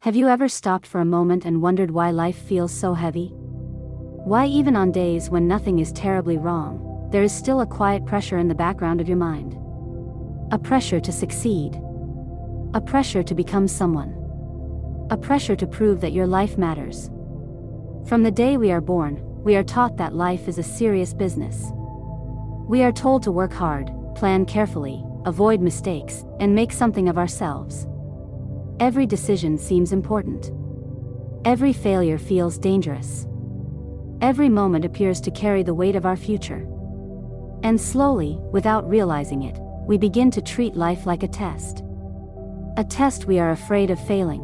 Have you ever stopped for a moment and wondered why life feels so heavy? Why even on days when nothing is terribly wrong, there is still a quiet pressure in the background of your mind? A pressure to succeed. A pressure to become someone. A pressure to prove that your life matters. From the day we are born, we are taught that life is a serious business. We are told to work hard, plan carefully, avoid mistakes, and make something of ourselves. Every decision seems important. Every failure feels dangerous. Every moment appears to carry the weight of our future. And slowly, without realizing it, we begin to treat life like a test. A test we are afraid of failing.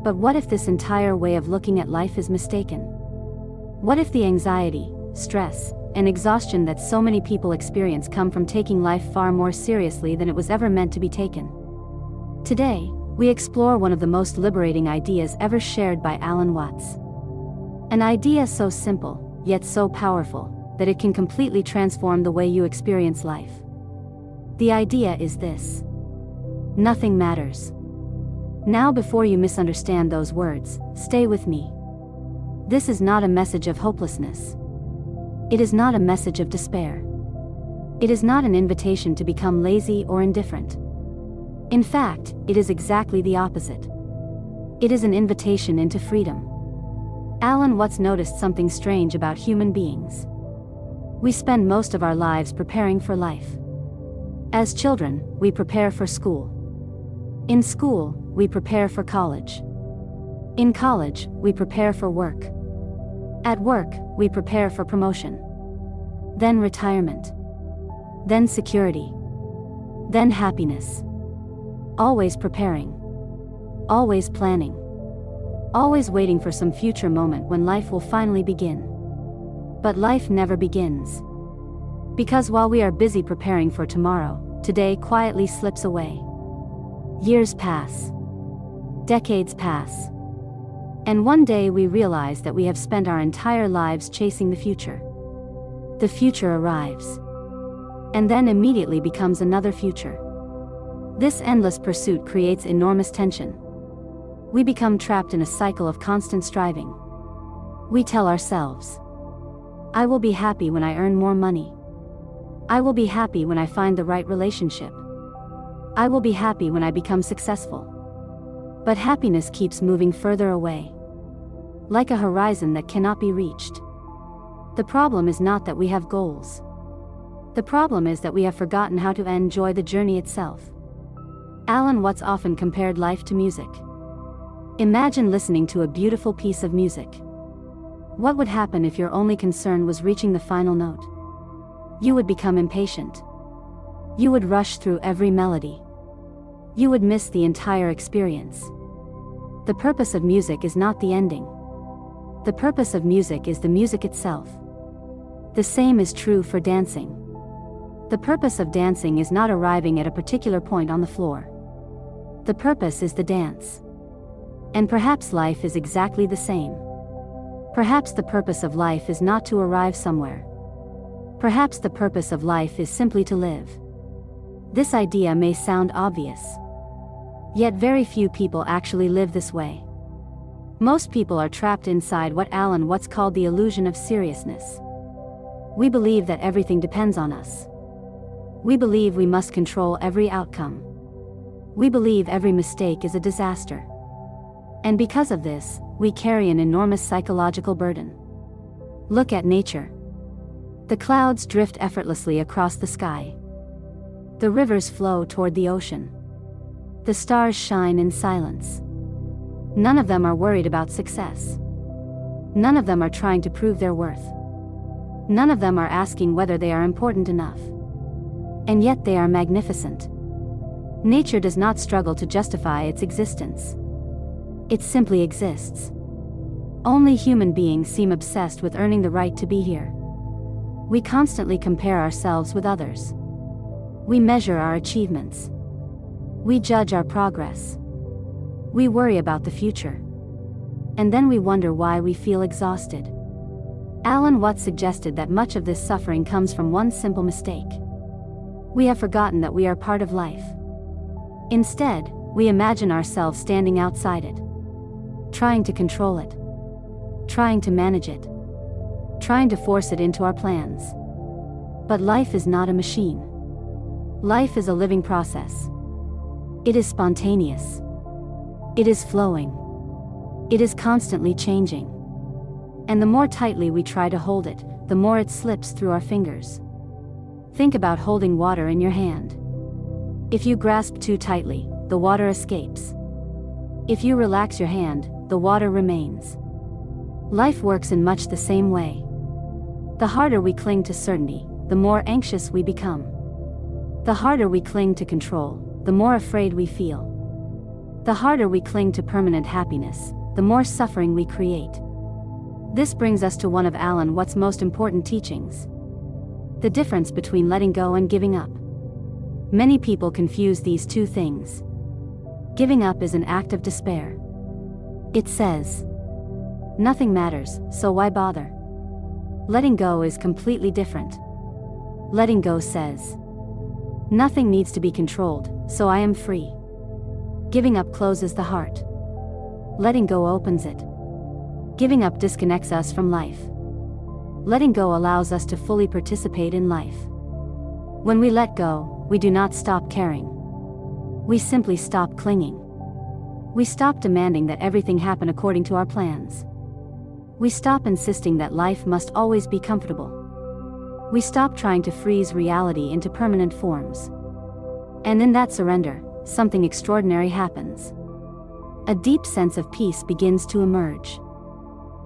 But what if this entire way of looking at life is mistaken? What if the anxiety, stress, and exhaustion that so many people experience come from taking life far more seriously than it was ever meant to be taken? Today, we explore one of the most liberating ideas ever shared by Alan Watts. An idea so simple, yet so powerful, that it can completely transform the way you experience life. The idea is this: nothing matters. Now, before you misunderstand those words, stay with me. This is not a message of hopelessness. It is not a message of despair. It is not an invitation to become lazy or indifferent. In fact, it is exactly the opposite. It is an invitation into freedom. Alan Watts noticed something strange about human beings. We spend most of our lives preparing for life. As children, we prepare for school. In school, we prepare for college. In college, we prepare for work. At work, we prepare for promotion. Then retirement. Then security. Then happiness. Always preparing. Always planning. Always waiting for some future moment when life will finally begin. But life never begins. Because while we are busy preparing for tomorrow, today quietly slips away. Years pass. Decades pass. And one day we realize that we have spent our entire lives chasing the future. The future arrives. And then immediately becomes another future. This endless pursuit creates enormous tension. We become trapped in a cycle of constant striving. We tell ourselves, I will be happy when I earn more money. I will be happy when I find the right relationship. I will be happy when I become successful. But happiness keeps moving further away. Like a horizon that cannot be reached. The problem is not that we have goals. The problem is that we have forgotten how to enjoy the journey itself. Alan Watts often compared life to music. Imagine listening to a beautiful piece of music. What would happen if your only concern was reaching the final note? You would become impatient. You would rush through every melody. You would miss the entire experience. The purpose of music is not the ending. The purpose of music is the music itself. The same is true for dancing. The purpose of dancing is not arriving at a particular point on the floor. The purpose is the dance. And perhaps life is exactly the same. Perhaps the purpose of life is not to arrive somewhere. Perhaps the purpose of life is simply to live. This idea may sound obvious. Yet very few people actually live this way. Most people are trapped inside what Alan Watts called the illusion of seriousness. We believe that everything depends on us. We believe we must control every outcome. We believe every mistake is a disaster. And because of this, we carry an enormous psychological burden. Look at nature. The clouds drift effortlessly across the sky. The rivers flow toward the ocean. The stars shine in silence. None of them are worried about success. None of them are trying to prove their worth. None of them are asking whether they are important enough. And yet they are magnificent. Nature does not struggle to justify its existence. It simply exists. Only human beings seem obsessed with earning the right to be here. We constantly compare ourselves with others. We measure our achievements. We judge our progress. We worry about the future. And then we wonder why we feel exhausted. Alan Watts suggested that much of this suffering comes from one simple mistake. We have forgotten that we are part of life. Instead, we imagine ourselves standing outside it. trying to control it, trying to manage it, trying to force it into our plans. But life is not a machine. Life is a living process. It is spontaneous. It is flowing. It is constantly changing. And the more tightly we try to hold it, the more it slips through our fingers. Think about holding water in your hand. If you grasp too tightly, the water escapes. If you relax your hand, the water remains. Life works in much the same way. The harder we cling to certainty, the more anxious we become. The harder we cling to control, the more afraid we feel. The harder we cling to permanent happiness, the more suffering we create. This brings us to one of Alan Watts' most important teachings: the difference between letting go and giving up. Many people confuse these two things. Giving up is an act of despair. It says, "Nothing matters, so why bother?" Letting go is completely different. Letting go says, "Nothing needs to be controlled, so I am free." Giving up closes the heart. Letting go opens it. Giving up disconnects us from life. Letting go allows us to fully participate in life. When we let go, we do not stop caring. We simply stop clinging. We stop demanding that everything happen according to our plans. We stop insisting that life must always be comfortable. We stop trying to freeze reality into permanent forms. And in that surrender, something extraordinary happens. A deep sense of peace begins to emerge.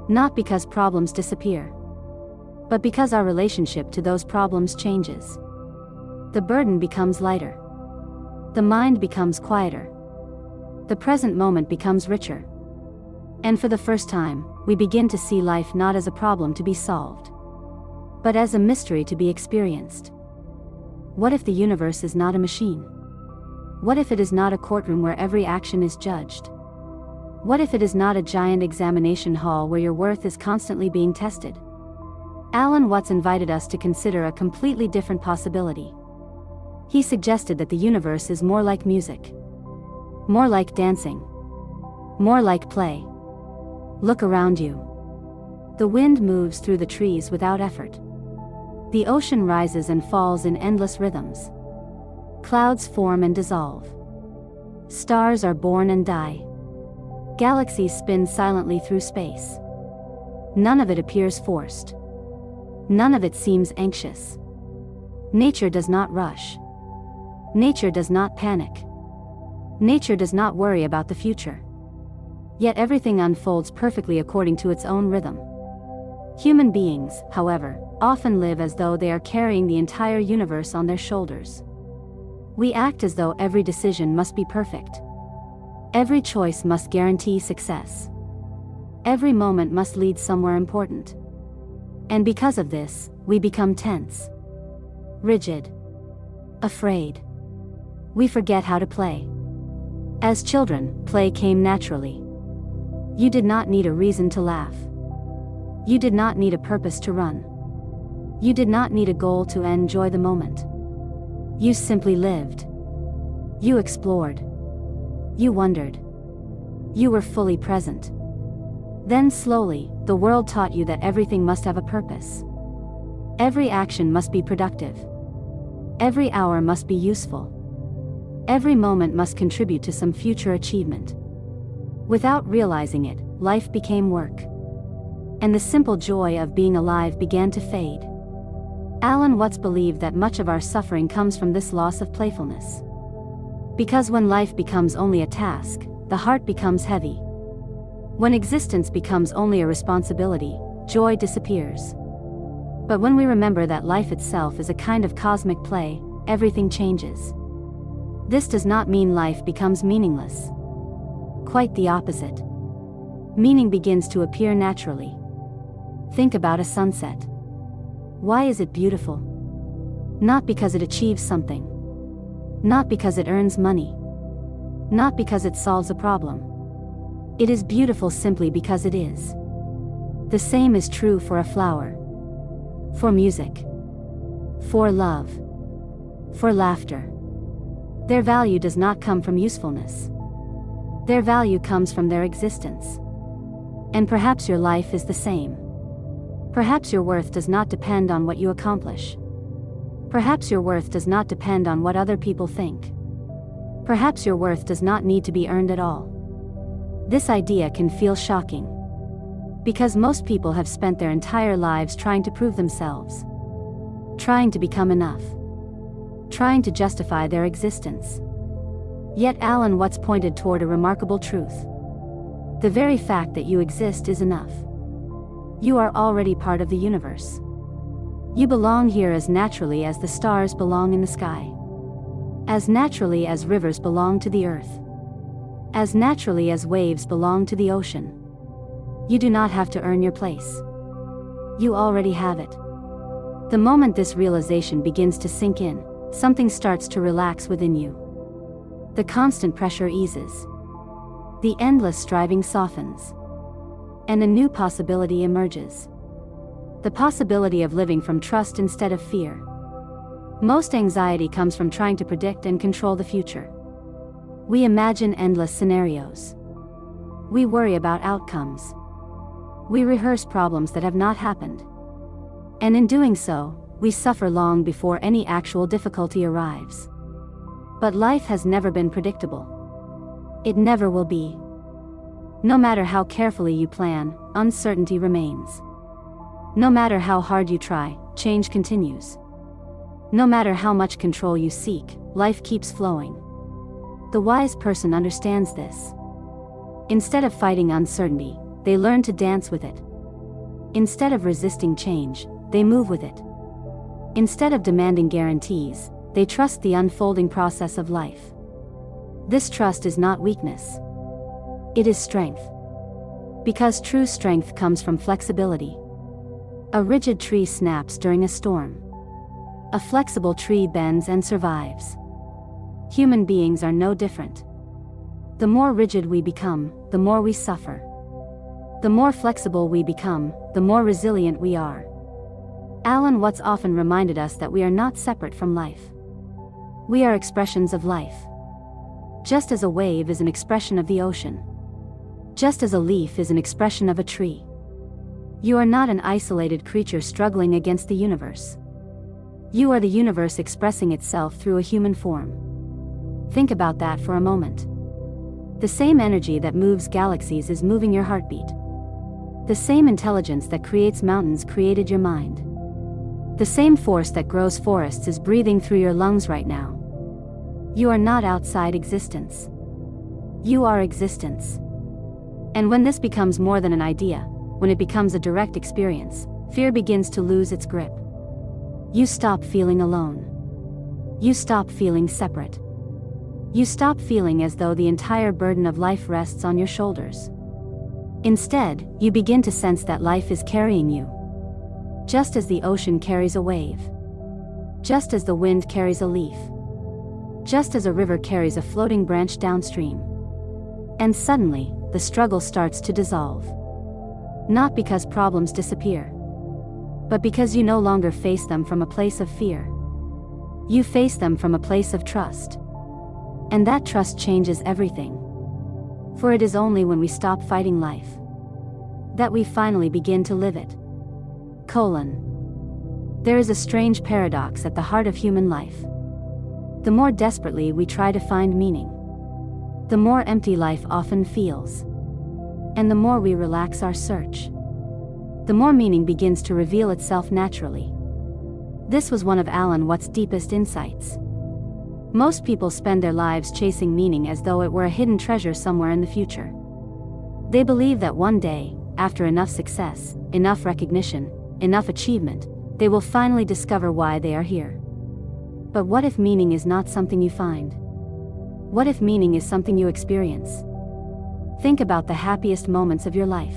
Not because problems disappear, but because our relationship to those problems changes. The burden becomes lighter. The mind becomes quieter. The present moment becomes richer. And for the first time, we begin to see life not as a problem to be solved, but as a mystery to be experienced. What if the universe is not a machine? What if it is not a courtroom where every action is judged? What if it is not a giant examination hall where your worth is constantly being tested? Alan Watts invited us to consider a completely different possibility. He suggested that the universe is more like music, more like dancing, more like play. Look around you. The wind moves through the trees without effort. The ocean rises and falls in endless rhythms. Clouds form and dissolve. Stars are born and die. Galaxies spin silently through space. None of it appears forced. None of it seems anxious. Nature does not rush. Nature does not panic. Nature does not worry about the future. Yet everything unfolds perfectly according to its own rhythm. Human beings, however, often live as though they are carrying the entire universe on their shoulders. We act as though every decision must be perfect. Every choice must guarantee success. Every moment must lead somewhere important. And because of this, we become tense, rigid, afraid. We forget how to play. As children, play came naturally. You did not need a reason to laugh. You did not need a purpose to run. You did not need a goal to enjoy the moment. You simply lived. You explored. You wondered. You were fully present. Then slowly, the world taught you that everything must have a purpose. Every action must be productive. Every hour must be useful. Every moment must contribute to some future achievement. Without realizing it, life became work. And the simple joy of being alive began to fade. Alan Watts believed that much of our suffering comes from this loss of playfulness. Because when life becomes only a task, the heart becomes heavy. When existence becomes only a responsibility, joy disappears. But when we remember that life itself is a kind of cosmic play, everything changes. This does not mean life becomes meaningless. Quite the opposite. Meaning begins to appear naturally. Think about a sunset. Why is it beautiful? Not because it achieves something. Not because it earns money. Not because it solves a problem. It is beautiful simply because it is. The same is true for a flower. For music. For love. For laughter. Their value does not come from usefulness. Their value comes from their existence. And perhaps your life is the same. Perhaps your worth does not depend on what you accomplish. Perhaps your worth does not depend on what other people think. Perhaps your worth does not need to be earned at all. This idea can feel shocking. Because most people have spent their entire lives trying to prove themselves. Trying to become enough. Trying to justify their existence. Yet Alan Watts pointed toward a remarkable truth. The very fact that you exist is enough. You are already part of the universe. You belong here as naturally as the stars belong in the sky. As naturally as rivers belong to the earth. As naturally as waves belong to the ocean. You do not have to earn your place. You already have it. The moment this realization begins to sink in, something starts to relax within you. The constant pressure eases. The endless striving softens. And a new possibility emerges. The possibility of living from trust instead of fear. Most anxiety comes from trying to predict and control the future. We imagine endless scenarios. We worry about outcomes. We rehearse problems that have not happened. And in doing so, we suffer long before any actual difficulty arrives. But life has never been predictable. It never will be. No matter how carefully you plan, uncertainty remains. No matter how hard you try, change continues. No matter how much control you seek, life keeps flowing. The wise person understands this. Instead of fighting uncertainty, they learn to dance with it. Instead of resisting change, they move with it. Instead of demanding guarantees, they trust the unfolding process of life. This trust is not weakness. It is strength. Because true strength comes from flexibility. A rigid tree snaps during a storm. A flexible tree bends and survives. Human beings are no different. The more rigid we become, the more we suffer. The more flexible we become, the more resilient we are. Alan Watts often reminded us that we are not separate from life. We are expressions of life. Just as a wave is an expression of the ocean. Just as a leaf is an expression of a tree. You are not an isolated creature struggling against the universe. You are the universe expressing itself through a human form. Think about that for a moment. The same energy that moves galaxies is moving your heartbeat. The same intelligence that creates mountains created your mind. The same force that grows forests is breathing through your lungs right now. You are not outside existence. You are existence. And when this becomes more than an idea, when it becomes a direct experience, fear begins to lose its grip. You stop feeling alone. You stop feeling separate. You stop feeling as though the entire burden of life rests on your shoulders. Instead, you begin to sense that life is carrying you. Just as the ocean carries a wave. Just as the wind carries a leaf. Just as a river carries a floating branch downstream. And suddenly, the struggle starts to dissolve. Not because problems disappear. But because you no longer face them from a place of fear. You face them from a place of trust. And that trust changes everything. For it is only when we stop fighting life that we finally begin to live it. There is a strange paradox at the heart of human life. The more desperately we try to find meaning, the more empty life often feels. And the more we relax our search, the more meaning begins to reveal itself naturally. This was one of Alan Watts' deepest insights. Most people spend their lives chasing meaning as though it were a hidden treasure somewhere in the future. They believe that one day, after enough success, enough recognition, enough achievement, they will finally discover why they are here. But what if meaning is not something you find? What if meaning is something you experience? Think about the happiest moments of your life.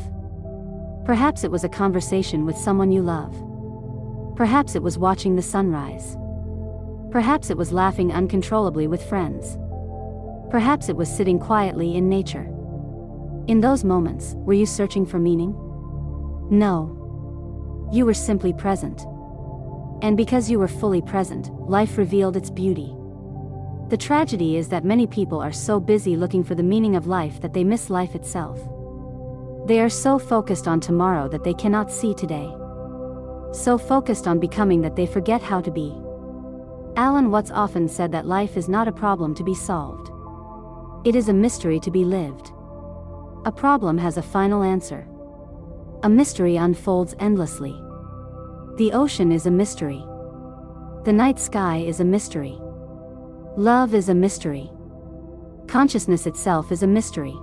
Perhaps it was a conversation with someone you love. Perhaps it was watching the sunrise. Perhaps it was laughing uncontrollably with friends. Perhaps it was sitting quietly in nature. In those moments, were you searching for meaning? No. You were simply present. And because you were fully present, life revealed its beauty. The tragedy is that many people are so busy looking for the meaning of life that they miss life itself. They are so focused on tomorrow that they cannot see today. So focused on becoming that they forget how to be. Alan Watts often said that life is not a problem to be solved. It is a mystery to be lived. A problem has a final answer. A mystery unfolds endlessly. The ocean is a mystery. The night sky is a mystery. Love is a mystery. Consciousness itself is a mystery.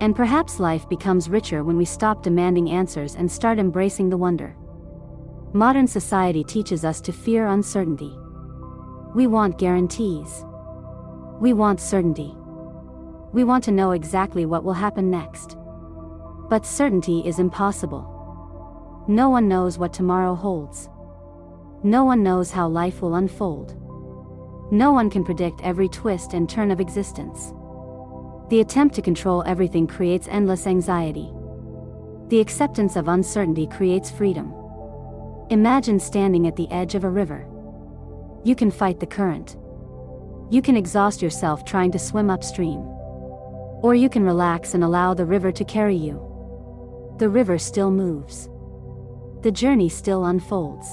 And perhaps life becomes richer when we stop demanding answers and start embracing the wonder. Modern society teaches us to fear uncertainty. We want guarantees. We want certainty. We want to know exactly what will happen next. But certainty is impossible. No one knows what tomorrow holds. No one knows how life will unfold. No one can predict every twist and turn of existence. The attempt to control everything creates endless anxiety. The acceptance of uncertainty creates freedom. Imagine standing at the edge of a river. You can fight the current. You can exhaust yourself trying to swim upstream. Or you can relax and allow the river to carry you. The river still moves. The journey still unfolds.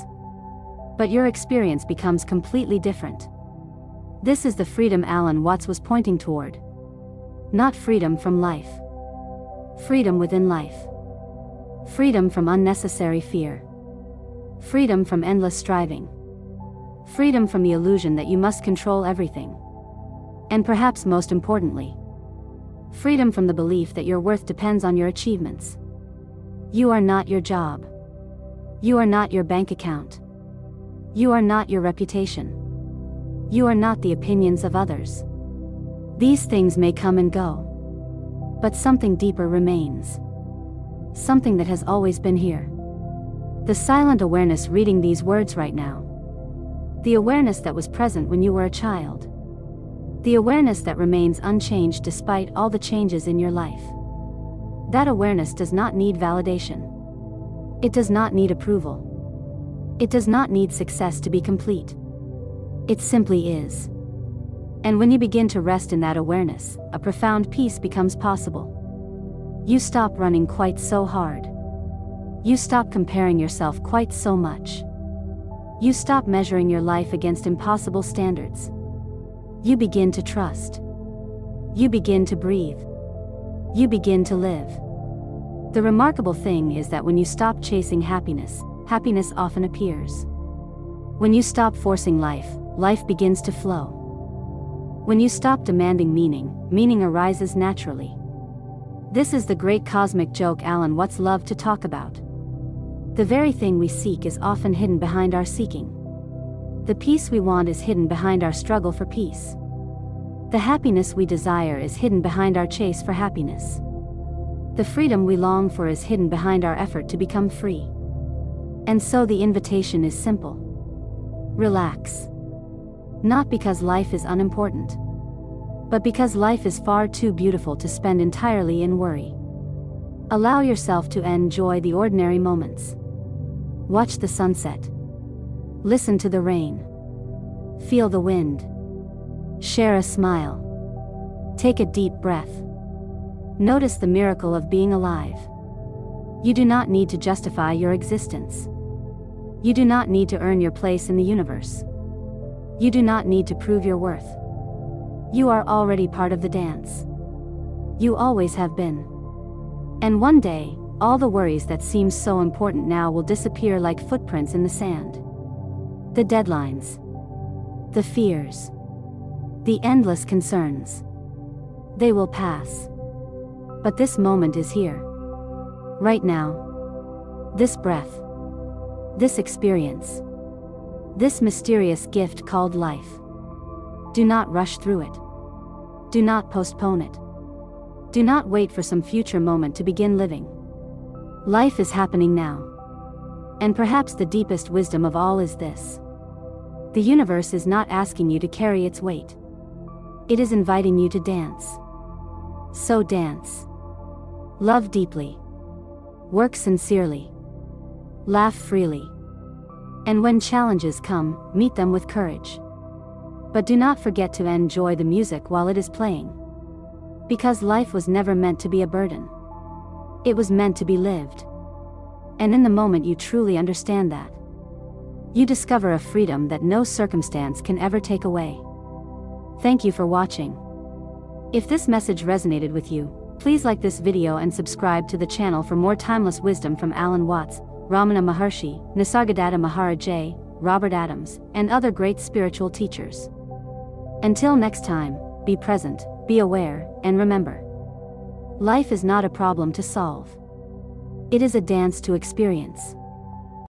But your experience becomes completely different. This is the freedom Alan Watts was pointing toward. Not freedom from life. Freedom within life. Freedom from unnecessary fear. Freedom from endless striving. Freedom from the illusion that you must control everything. And perhaps most importantly, freedom from the belief that your worth depends on your achievements. You are not your job. You are not your bank account. You are not your reputation. You are not the opinions of others. These things may come and go. But something deeper remains. Something that has always been here. The silent awareness reading these words right now. The awareness that was present when you were a child. The awareness that remains unchanged despite all the changes in your life. That awareness does not need validation. It does not need approval. It does not need success to be complete. It simply is. And when you begin to rest in that awareness, a profound peace becomes possible. You stop running quite so hard. You stop comparing yourself quite so much. You stop measuring your life against impossible standards. You begin to trust. You begin to breathe. You begin to live. The remarkable thing is that when you stop chasing happiness, happiness often appears. When you stop forcing life, life begins to flow. When you stop demanding meaning, meaning arises naturally. This is the great cosmic joke Alan Watts loved to talk about. The very thing we seek is often hidden behind our seeking. The peace we want is hidden behind our struggle for peace. The happiness we desire is hidden behind our chase for happiness. The freedom we long for is hidden behind our effort to become free. And so the invitation is simple. Relax. Not because life is unimportant, but because life is far too beautiful to spend entirely in worry. Allow yourself to enjoy the ordinary moments. Watch the sunset. Listen to the rain. Feel the wind. Share a smile. Take a deep breath. Notice the miracle of being alive. You do not need to justify your existence. You do not need to earn your place in the universe. You do not need to prove your worth. You are already part of the dance. You always have been. And one day, all the worries that seem so important now will disappear like footprints in the sand. The deadlines. The fears. The endless concerns. They will pass. But this moment is here. Right now. This breath. This experience. This mysterious gift called life. Do not rush through it. Do not postpone it. Do not wait for some future moment to begin living. Life is happening now. And perhaps the deepest wisdom of all is this. The universe is not asking you to carry its weight. It is inviting you to dance. So dance. Love deeply. Work sincerely. Laugh freely. And when challenges come, meet them with courage. But do not forget to enjoy the music while it is playing. Because life was never meant to be a burden. It was meant to be lived. And in the moment you truly understand that, you discover a freedom that no circumstance can ever take away. Thank you for watching. If this message resonated with you, please like this video and subscribe to the channel for more timeless wisdom from Alan Watts, Ramana Maharshi, Nisargadatta Maharaj, Robert Adams, and other great spiritual teachers. Until next time, be present, be aware, and remember, life is not a problem to solve. It is a dance to experience.